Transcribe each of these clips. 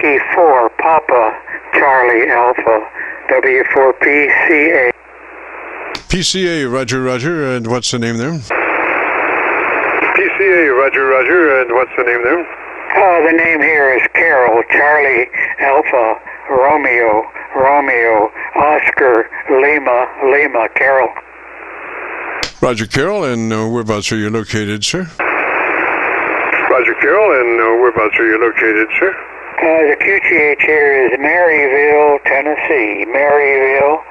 Yankee 4, Papa, Charlie Alpha, W4PCA. PCA, Roger, Roger, and what's the name there? PCA, Roger, Roger, and what's the name there? The name here is Carroll, Charlie Alpha, Romeo, Romeo, Oscar, Lima, Lima, Carroll. Roger, Carroll, and whereabouts are you located, sir? Roger, Carroll, and whereabouts are you located, sir? The QTH here is Maryville, Tennessee. Maryville,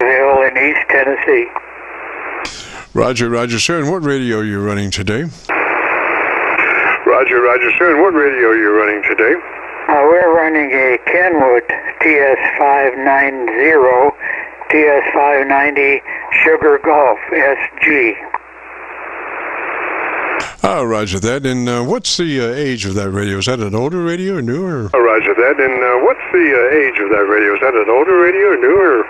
near in East Tennessee. Roger, Roger, sir, and what radio are you running today? Roger, Roger, sir, and what radio are you running today? We're running a Kenwood TS-590, TS-590 Sugar Golf SG. Oh, roger that. And what's the age of that radio? Is that an older radio or newer? Oh, roger that. And what's the age of that radio? Is that an older radio or newer?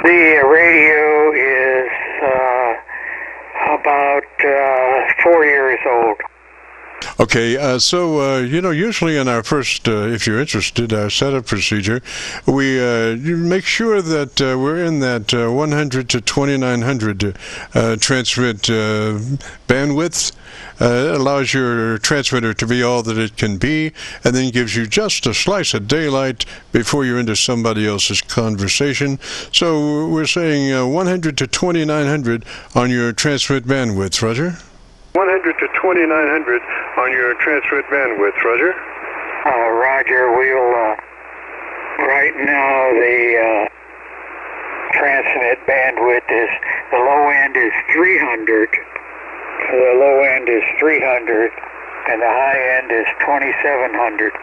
The radio is about 4 years old. Okay, so, usually in our first, if you're interested, our setup procedure, we make sure that we're in that 100 to 2900 transmit bandwidth. It allows your transmitter to be all that it can be, and then gives you just a slice of daylight before you're into somebody else's conversation. So we're saying 100 to 2900 on your transmit bandwidth, Roger? 100 to 2900 on your transmit bandwidth, Roger. Roger, we'll, right now the transmit bandwidth is, the low end is 300, the low end is 300, and the high end is 2700.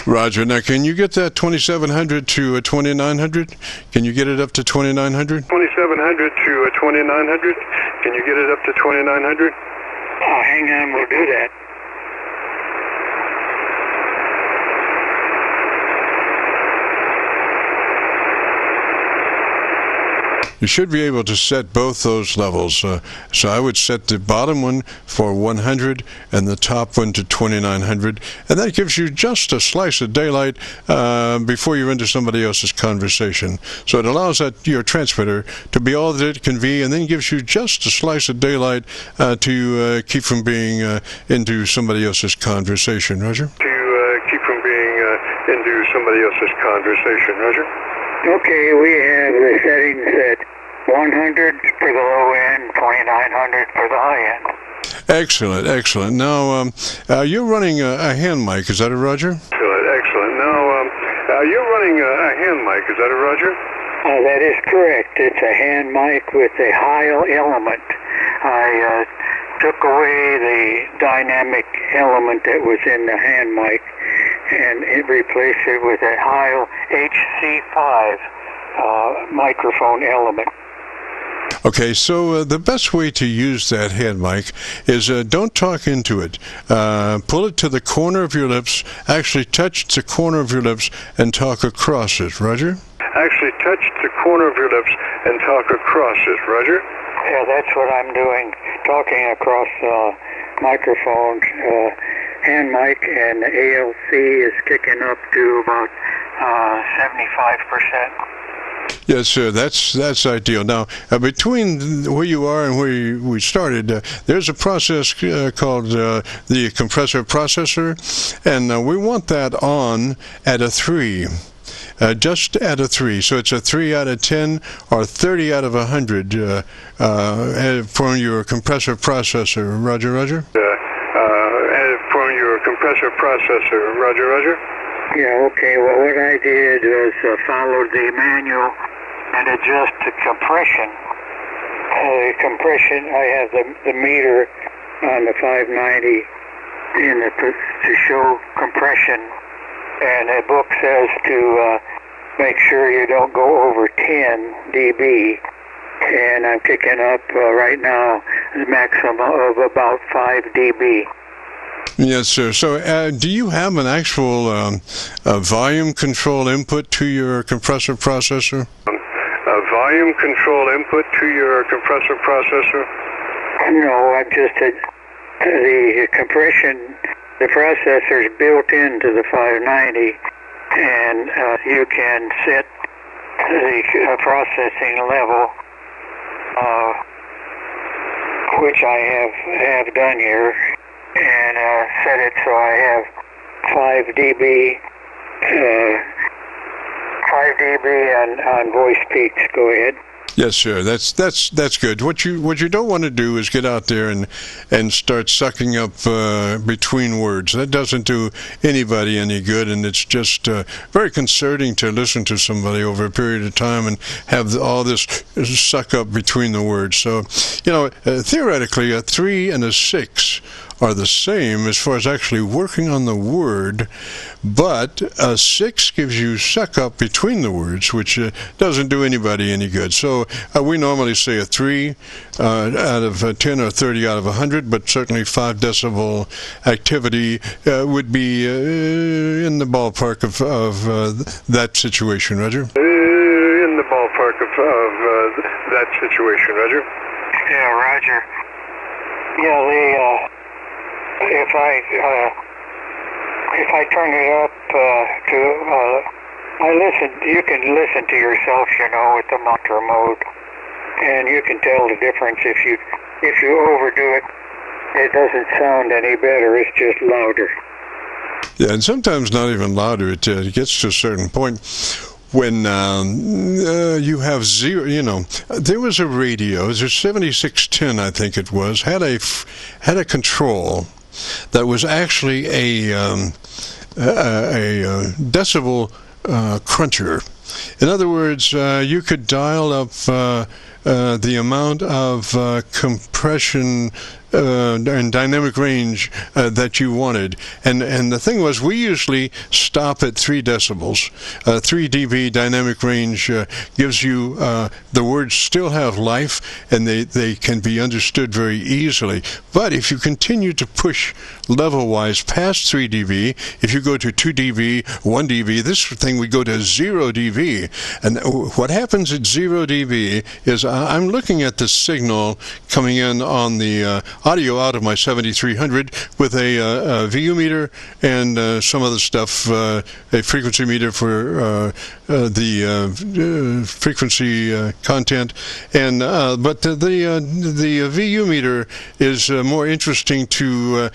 Roger. Now, can you get that 2700 to 2900? Can you get it up to 2900? 2700 to 2900. Can you get it up to 2900? Hang on, we'll do that. You should be able to set both those levels. So I would set the bottom one for 100 and the top one to 2900, and that gives you just a slice of daylight before you're into somebody else's conversation. So it allows your transmitter to be all that it can be, and then gives you just a slice of daylight to keep from being into somebody else's conversation. Roger? To keep from being into somebody else's conversation. Roger? Okay, we have the settings at 100 for the low end, 2900 for the high end. Excellent, excellent. Now, you're running a hand mic, is that a Roger? Excellent. Now, you're running a hand mic, is that a Roger? That is correct. It's a hand mic with a high element. I took away the dynamic element that was in the hand mic, and it replaced it with a Heil HC5 microphone element. Okay, so the best way to use that hand mic is don't talk into it. Pull it to the corner of your lips, actually touch the corner of your lips and talk across it. Roger? Actually touch the corner of your lips and talk across it. Roger? Yeah, that's what I'm doing, talking across the microphone. Hand mic, and the ALC is kicking up to about 75%. Yes, sir. That's ideal. Now, between where you are and where we started, there's a process called the compressor processor, and we want that on at a 3. Just at a 3. So it's a 3 out of 10 or 30 out of 100 for your compressor processor. Roger, Roger? For your compressor processor. Roger, Roger? Yeah, okay. Well, what I did was follow the manual and adjust the compression. I have the meter on the 590 to show compression, and the book says to make sure you don't go over 10 dB, and I'm kicking up right now the maximum of about 5 dB. Yes, sir. So do you have an actual volume control input to your compressor processor? A volume control input to your compressor processor? No, I'm just the compression The processor's built into the 590, and you can set the processing level, which I have done here, and set it so I have 5 dB on voice peaks. Go ahead. Yes, sir. That's good. What you don't want to do is get out there and start sucking up between words. That doesn't do anybody any good, and it's just very concerning to listen to somebody over a period of time and have all this suck up between the words. So, theoretically, a 3 and a 6 are the same as far as actually working on the word, but a 6 gives you suck up between the words, which doesn't do anybody any good. So we normally say a 3 out of 10 or 30 out of 100, but certainly 5 decibel activity would be in the ballpark of that situation, Roger. In the ballpark of that situation, Roger. Yeah, Roger. Yeah, if I turn it up you can listen to yourself, with the monitor mode, and you can tell the difference. If you overdo it, it doesn't sound any better. It's just louder. Yeah, and sometimes not even louder. It gets to a certain point when you have zero. There was a radio. It was a 7610, I think it was, had a control that was actually a decibel cruncher. In other words, you could dial up the amount of compression and dynamic range that you wanted. And the thing was, we usually stop at 3 decibels. 3 dB dynamic range gives you, the words still have life, and they can be understood very easily. But if you continue to push level-wise past 3 dB, if you go to 2 dB, 1 dB, this thing would go to 0 dB. And what happens at 0 dB is I'm looking at the signal coming in on the audio out of my 7300 with a VU meter and some other stuff, a frequency meter for the frequency content, and but the VU meter is more interesting to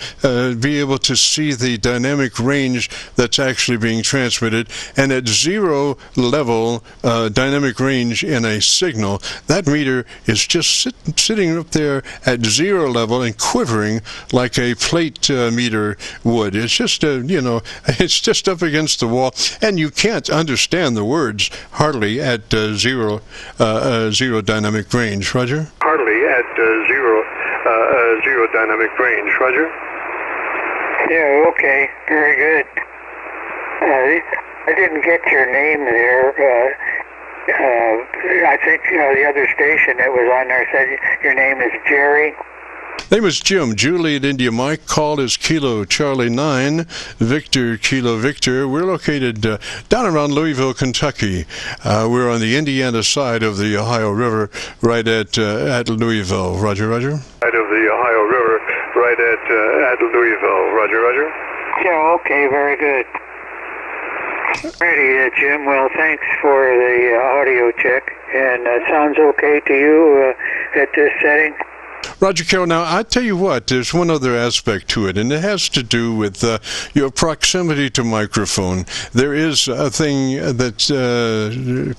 be able to see the dynamic range that's actually being transmitted. And at 0 level dynamic range in a signal, that meter is just sitting up there at 0 level and quivering like a plate meter would. It's just it's just up against the wall, and you can't understand the words hardly at zero dynamic range. Roger? Hardly at zero dynamic range. Roger? Yeah, okay. Very good. I didn't get your name there. I think the other station that was on there said your name is Jerry. Name is Jim. Juliet India Mike. Call is Kilo Charlie 9, Victor Kilo Victor. We're located down around Louisville, Kentucky. We're on the Indiana side of the Ohio River, right at Louisville. Roger, Roger. Side of the Ohio River, right at Louisville. Roger, Roger. Yeah, okay, very good. Ready, Jim. Well, thanks for the audio check. And sounds okay to you at this setting? Roger Carroll, now I tell you what, there's one other aspect to it, and it has to do with your proximity to microphone. There is a thing that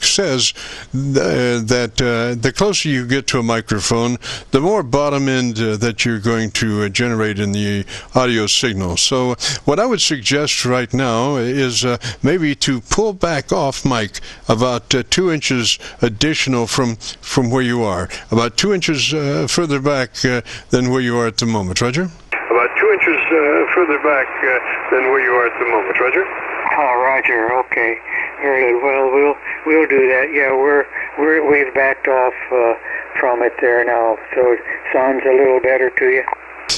says that the closer you get to a microphone, the more bottom end that you're going to generate in the audio signal. So what I would suggest right now is maybe to pull back off mic about 2 inches additional from where you are, about 2 inches further back than where you are at the moment. Roger? About 2 inches further back than where you are at the moment. Roger? Oh, Roger. Okay. Very good. Well, we'll do that. Yeah, we've backed off from it there now, so it sounds a little better to you.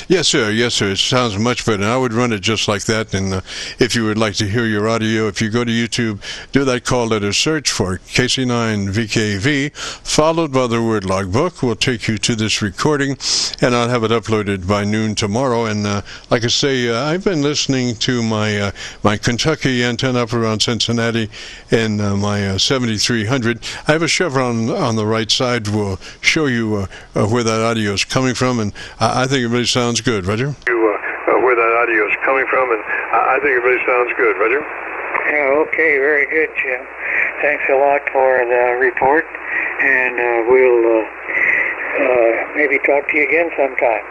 Yes, sir. Yes, sir. It sounds much better. I would run it just like that. And if you would like to hear your audio, if you go to YouTube, do that call letter search for KC9VKV, followed by the word logbook. Will take you to this recording, and I'll have it uploaded by noon tomorrow. And like I say, I've been listening to my my Kentucky antenna up around Cincinnati and my 7300. I have a chevron on the right side. Will show you where that audio is coming from, and I think it really sounds good, Roger. Where that audio is coming from, and I think it really sounds good, Roger. Yeah, okay, very good, Jim. Thanks a lot for the report, and we'll maybe talk to you again sometime.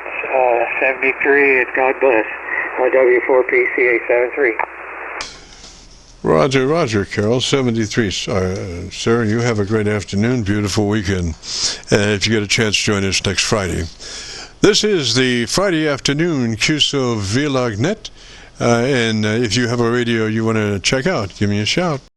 73, and God bless. W4PCA 73. Roger, Roger, Carroll, 73. Sir, you have a great afternoon, beautiful weekend. If you get a chance, join us next Friday. This is the Friday afternoon Qso-Vlog net, and if you have a radio you want to check out, give me a shout.